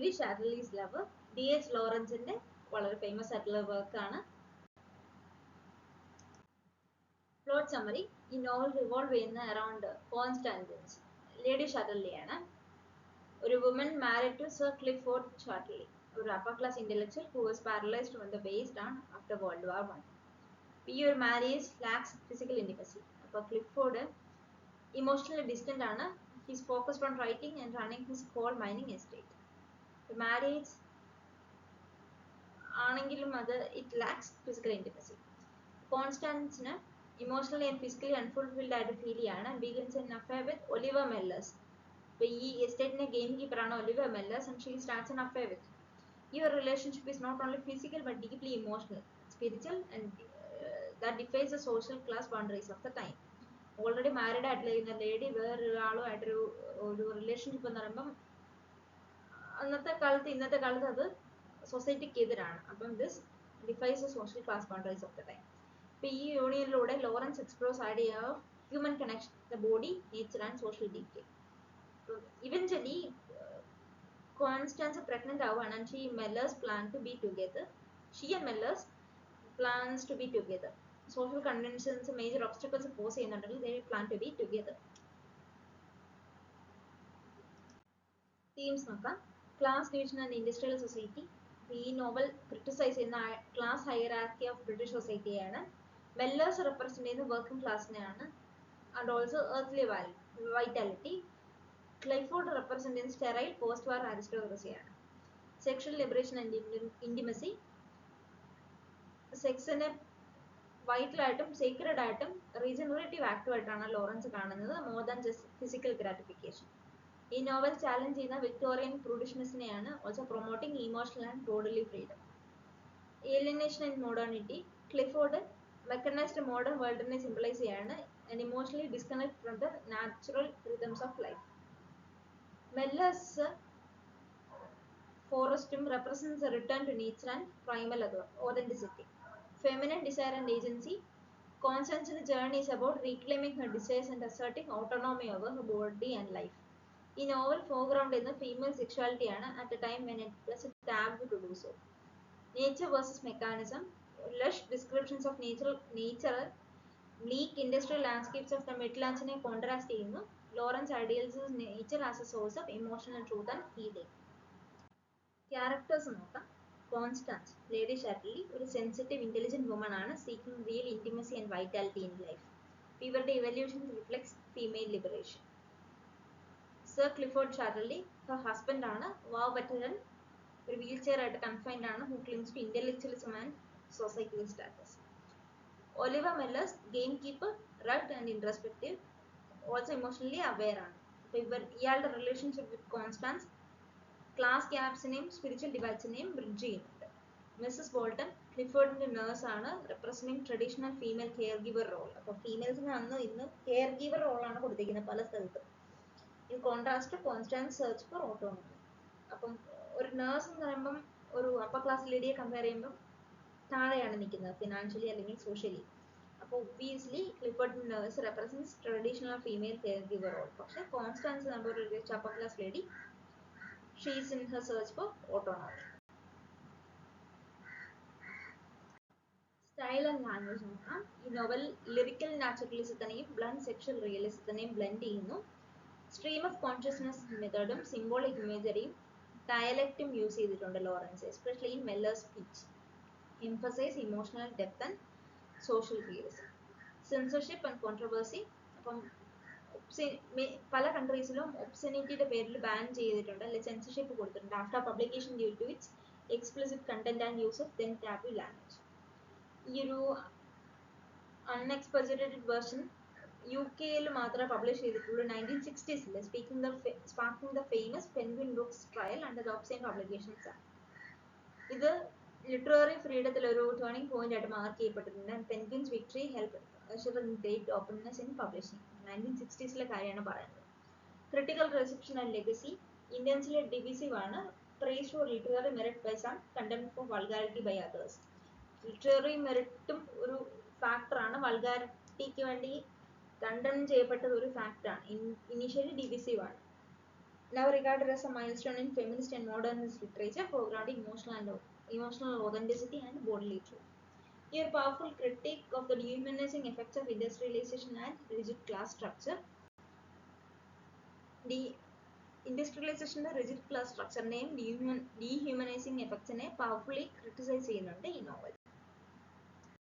Lady ഷാഡ്ലീസ് love D.H. ലോറൻസിന്റെ വളരെ famous ആയിട്ടുള്ള വർക്കാണ്. പ്ലോട്ട് സമ്മറി, ഈ നോവൽ റിവോൾവ് ചെയ്യുന്ന അറൌണ്ട് കോൺസ്റ്റാൻസ്, ലേഡി ഷാഡർലി ആണ്. ഒരു woman married to sir Clifford Chatterley, ഒരു upper class intellectual who was paralysed from the waist down after World War 1. ഈ ഒരു മാരേജ് ലാക്സ് ഫിസിക്കൽ ഇന്റിമസി. അപ്പോൾ Clifford emotionally distant ആണ്. He's focused on writing and running his coal mining estate. Marriage ആണെങ്കിലും അത് it lacks physical intimacy. കോൺസ്റ്റാൻസിന് emotionally and physically unfulfilled ആയിട്ട് feel ചെയ്യാണ്. Begins an affair with Oliver Mellors. അപ്പോൾ ഈ എസ്റ്റേറ്റിന്റെ ഗെയിം കീപ്പറാണ് Oliver Mellors and she starts an affair with. ഈ ഒരു relationship is not only physical but deeply emotional, spiritual and that defies the social class boundaries of the time. Already married ആയിട്ടുള്ള lady വേറൊരാളുമായിട്ടൊരു relationship എന്ന് പറയുമ്പം അന്നത്തെ കാലത്ത് ഇന്നത്തെ കാലത്ത് അത് സൊസൈറ്റിക്ക് എതിരാണ്. അപ്പം this defies the social class boundaries of the time. അപ്പോൾ ഈ യൂണിയനിലൂടെ Lawrence explores idea of human connection, the body, nature and social detail. Eventually Constance pregnant ആവുകയാണ് and Mellers plan to be together. She and Mellers plans to be together. Social conventions, major obstacles pose ചെയ്യുന്നുണ്ടെങ്കിൽ they plan to be together. Themes നോക്കാം. Class division and industrial society. ഈ novel criticise ചെയ്യുന്ന class hierarchy of British സൊസൈറ്റിയാണ്. Mellors represent ചെയ്യുന്ന working ക്ലാസ്സിനെയാണ് and also earthly vitality. Clifford represent ചെയ്യുന്ന sterile post war അരിസ്റ്റോക്രസിയാണ്. Sexual liberation and intimacy. സെക്സിനെ വൈറ്റലായിട്ടും സീക്രഡ് ആയിട്ടും റീജനറേറ്റീവ് ആക്ടുമായിട്ടാണ് ലോറൻസ് കാണുന്നത്, more than just physical gratification. ഈ നോവൽ ചാലഞ്ച് ചെയ്യുന്ന വിക്ടോറിയൻ പ്രൂഡിഷ്നെസ്സിനെയാണ്, also promoting emotional and bodily freedom. Alienation and modernity. Clifford mechanised modern വേൾഡിനെ സിംബലൈസ് ചെയ്യാണ് and emotionally disconnect from the natural rhythms of life. Mellors ഫോറസ്റ്റും represents a return to nature and primal authenticity. Feminine desire and agency. Constance's journey is about reclaiming her desires and asserting autonomy over her body and life. ഈ novel foreground ചെയ്യുന്ന female sexuality ആണ് at a time when it was taboo to do so. Nature versus mechanism. Lush descriptions of nature bleak industrial landscapes of the Midlands-നെ contrast ചെയ്യുന്നു. Lawrence ideals nature as a source of emotional truth and healing. Characters നോക്കാം. Constance, lady Chatterley, ഒരു sensitive intelligent woman ആണ്, seeking real intimacy and vitality in life. ഇവരുടെ evolution reflects female liberation. Sir Clifford ഷാഡർലി her husband ആണ്, war veteran, ഒരു wheelchair ആയിട്ട് confined ആണ്, who clings to intellectualism and societal status. Oliver Mellors, gamekeeper, rugged and introspective, also emotionally aware ആണ്. അപ്പോൾ ഇയാളുടെ relationship with Constance class ഗ്യാപ്സിനെയും spiritual ഡിവൈഡ്സിനെയും bridge ചെയ്യുന്നുണ്ട്. മിസ്സസ് ബോൾട്ടൺ, ക്ലിഫോർഡിന്റെ നേഴ്സ് ആണ്, representing traditional female care giver role. അപ്പോൾ ഫീമെയിൽസിന് അന്ന് ഇന്ന് കെയർ ഗിവർ റോളാണ് കൊടുത്തിരിക്കുന്നത് പല സ്ഥലത്തും. In contrast Constanze search for autonomy. അപ്പം ഒരു നേഴ്സ് എന്ന് പറയുമ്പം ഒരു അപ്പർ ക്ലാസ് ലേഡിയെ കമ്പയർ ചെയ്യുമ്പം താഴെയാണ് നിൽക്കുന്നത് ഫിനാൻഷ്യലി അല്ലെങ്കിൽ സോഷ്യലി. അപ്പോൾ obviously Clifford nurse represents traditional female care giver role. പക്ഷേ കോൺസ്റ്റാൻസ് നമ്മൾ ഒരു upper class lady, she is in her search for autonomy. Style and language നോക്കാം. ഈ നോവൽ ലിറിക്കൽ നാച്ചുറലിസത്തിനെയും ബ്ലണ്ട് സെക്ഷൽ റിയലിസത്തിനെയും ബ്ലെൻഡ് ചെയ്യുന്നു. സ്ട്രീം ഓഫ് കോൺഷ്യസ്നസ് മെത്തേഡും symbolic ഇമേജറിയും ഡയലക്റ്റും യൂസ് ചെയ്തിട്ടുണ്ട് Lawrence, especially in Mellors speech. Emphasise emotional depth and social realism. Censorship and controversy. അപ്പം പല കൺട്രീസിലും ഒബ്സെനിറ്റിയുടെ പേരിൽ ബാൻ ചെയ്തിട്ടുണ്ട്, അല്ലെങ്കിൽ സെൻസർഷിപ്പ് കൊടുത്തിട്ടുണ്ട് after publication due to its explicit content and use of then taboo language. ഈ ഒരു അൺഎക്സ്പെർജറേറ്റഡ് വേർഷൻ UK-യിൽ മാത്രമേ പബ്ലിഷ് ചെയ്തിട്ടുള്ളൂ 1960s, sparking the famous Penguin Books trial under the Obscene Publications Act. ഇത് ലിറ്റററി ഫ്രീഡത്തിൽ ഒരു ടേണിംഗ് പോയിന്റ് ആയിട്ട് mark ചെയ്യപ്പെട്ടിട്ടുണ്ട്. Penguin's victory help great openness in publishing. 1960s കാര്യമാണ് പറയുന്നത്. Critical reception and legacy. ഇന്ത്യൻസിലെ ഡിവിസീവ് ആണ്. Praise for literary merit by some, contempt four vulgarity by others. Literary മെറിറ്റും ഒരു ഫാക്ടറാണ്, വൾഗാരിറ്റിക്ക് വേണ്ടി കണ്ടം ചെയ്യപ്പെട്ടത് ഒരു ഫാക്ടറാണ്. ഇനീഷ്യലി ഡിവിസീവ് ആണ്. now regarded as a milestone in feminist and modernist literature, foregrounding emotional authenticity and bodily truth. Here, powerful critique of the dehumanizing effects of industrialization and rigid class structure. The industrialization rigid class structure name dehumanizing effects powerfully criticized in the novel.